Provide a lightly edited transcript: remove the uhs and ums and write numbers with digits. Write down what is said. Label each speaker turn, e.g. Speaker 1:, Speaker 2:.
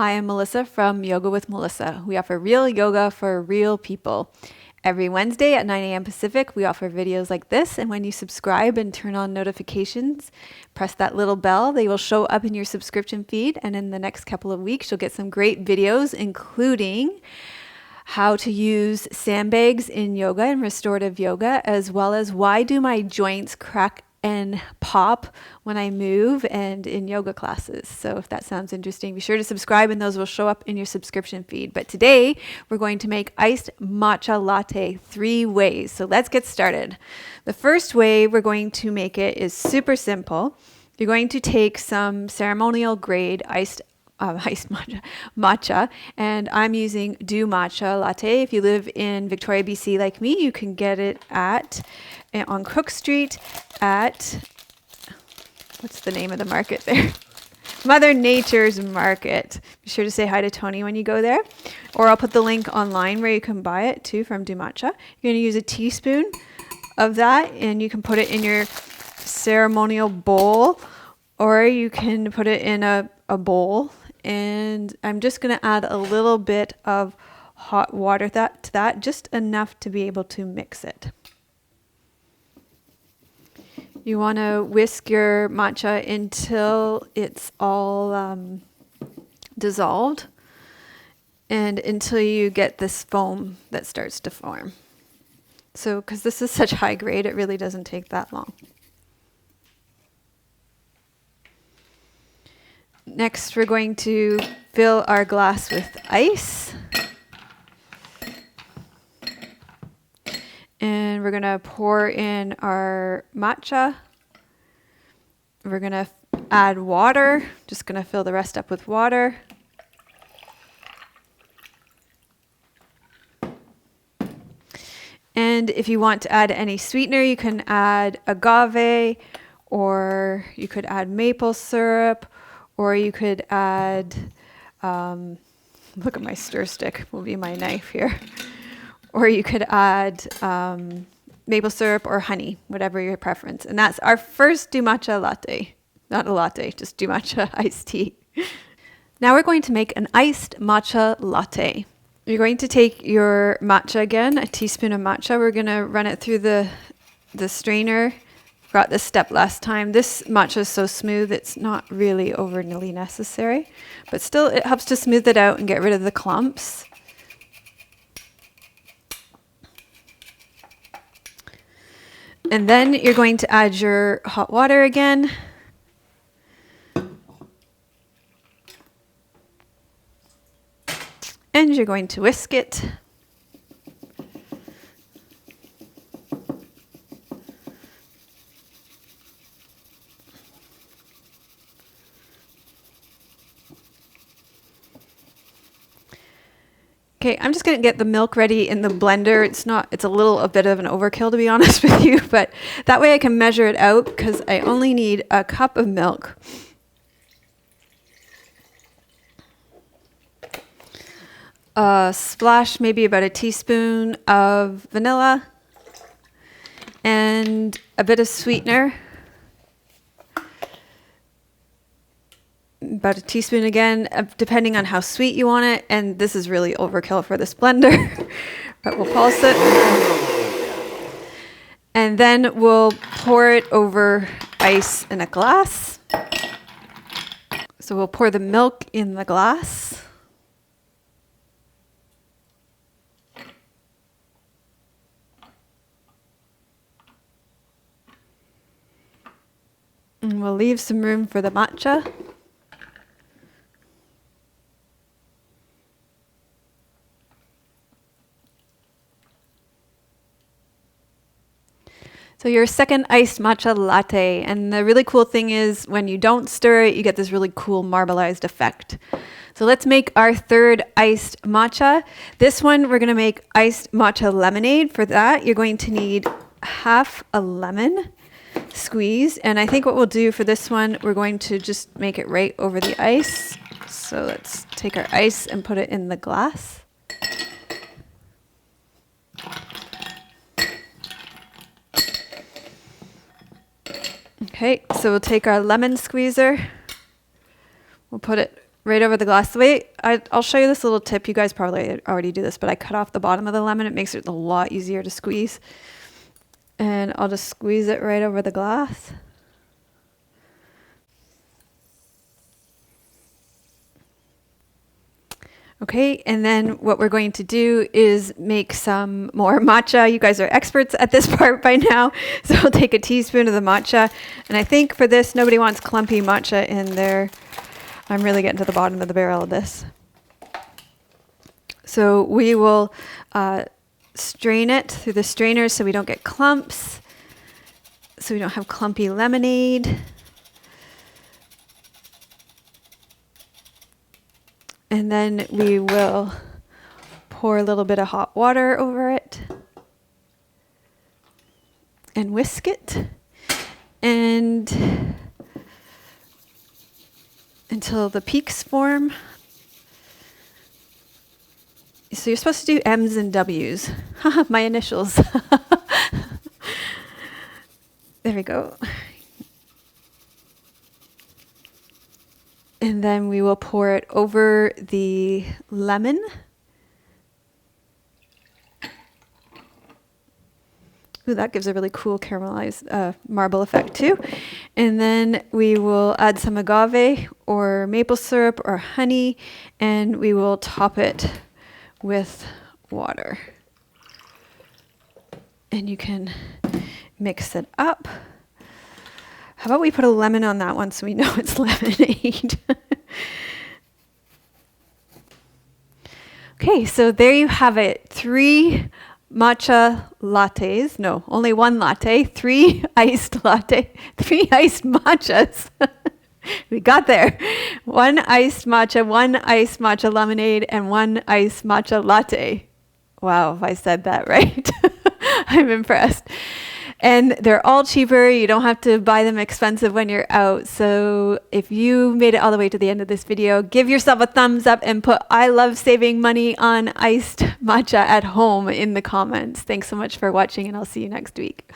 Speaker 1: I am Melissa from Yoga with Melissa. We offer real yoga for real people. Every Wednesday at 9 a.m. Pacific, we offer videos like this, and when you subscribe and turn on notifications, press that little bell. They will show up in your subscription feed, and in the next couple of weeks, you'll get some great videos, including how to use sandbags in yoga and restorative yoga, as well as why do my joints crack and pop when I move and in yoga classes. So if that sounds interesting, be sure to subscribe and those will show up in your subscription feed. But today we're going to make iced matcha latte 3 ways. So let's get started. The first way we're going to make it is super simple. You're going to take some ceremonial grade iced matcha, and I'm using Do Matcha Latte. If you live in Victoria, BC like me, you can get it on Cook Street at, what's the name of the market there? Mother Nature's Market. Be sure to say hi to Tony when you go there, or I'll put the link online where you can buy it too from Do Matcha. You're going to use a teaspoon of that, and you can put it in your ceremonial bowl, or you can put it in a bowl. And I'm just going to add a little bit of hot water to that, just enough to be able to mix it. You want to whisk your matcha until it's all dissolved and until you get this foam that starts to form. So, because this is such high grade, it really doesn't take that long. Next, we're going to fill our glass with ice. And we're going to pour in our matcha. We're going to add water. Just going to fill the rest up with water. And if you want to add any sweetener, you can add agave, or you could add maple syrup, or you could add, look at my stir stick, will be my knife here. Or you could add maple syrup or honey, whatever your preference. And that's our first Do Matcha latte. Not a latte, just Do Matcha iced tea. Now we're going to make an iced matcha latte. You're going to take your matcha again, a teaspoon of matcha. We're going to run it through the strainer. Got this step last time. This matcha is so smooth, it's not really overly necessary. But still, it helps to smooth it out and get rid of the clumps. And then you're going to add your hot water again. And you're going to whisk it. Okay, I'm just going to get the milk ready in the blender. It's a bit of an overkill, to be honest with you, but that way I can measure it out because I only need a cup of milk. A splash, maybe about a teaspoon of vanilla, and a bit of sweetener. About a teaspoon again, depending on how sweet you want it. And this is really overkill for this blender, but we'll pulse it. And then we'll pour it over ice in a glass. So we'll pour the milk in the glass. And we'll leave some room for the matcha. So your second iced matcha latte, and the really cool thing is when you don't stir it, you get this really cool marbleized effect. So let's make our third iced matcha. This one, we're going to make iced matcha lemonade. For that, you're going to need half a lemon squeeze. And I think what we'll do for this one, we're going to just make it right over the ice. So let's take our ice and put it in the glass. Okay, so we'll take our lemon squeezer. We'll put it right over the glass. The way I'll show you this little tip. You guys probably already do this, but I cut off the bottom of the lemon. It makes it a lot easier to squeeze. And I'll just squeeze it right over the glass. Okay, and then what we're going to do is make some more matcha. You guys are experts at this part by now. So I'll take a teaspoon of the matcha. And I think for this, nobody wants clumpy matcha in there. I'm really getting to the bottom of the barrel of this. So we will strain it through the strainer so we don't get clumps, so we don't have clumpy lemonade. And then we will pour a little bit of hot water over it and whisk it and until the peaks form. So you're supposed to do M's and W's. My initials. There we go. And then we will pour it over the lemon. Ooh, that gives a really cool caramelized marble effect too. And then we will add some agave or maple syrup or honey, and we will top it with water. And you can mix it up. How about we put a lemon on that one so we know it's lemonade? Okay, so there you have it. 3 matcha lattes. No, only 1 latte. 3 iced latte. 3 iced matchas. We got there. 1 iced matcha, 1 iced matcha lemonade, and 1 iced matcha latte. Wow, if I said that right. I'm impressed. And they're all cheaper. You don't have to buy them expensive when you're out. So if you made it all the way to the end of this video, give yourself a thumbs up and put "I love saving money on iced matcha at home" in the comments. Thanks so much for watching, and I'll see you next week.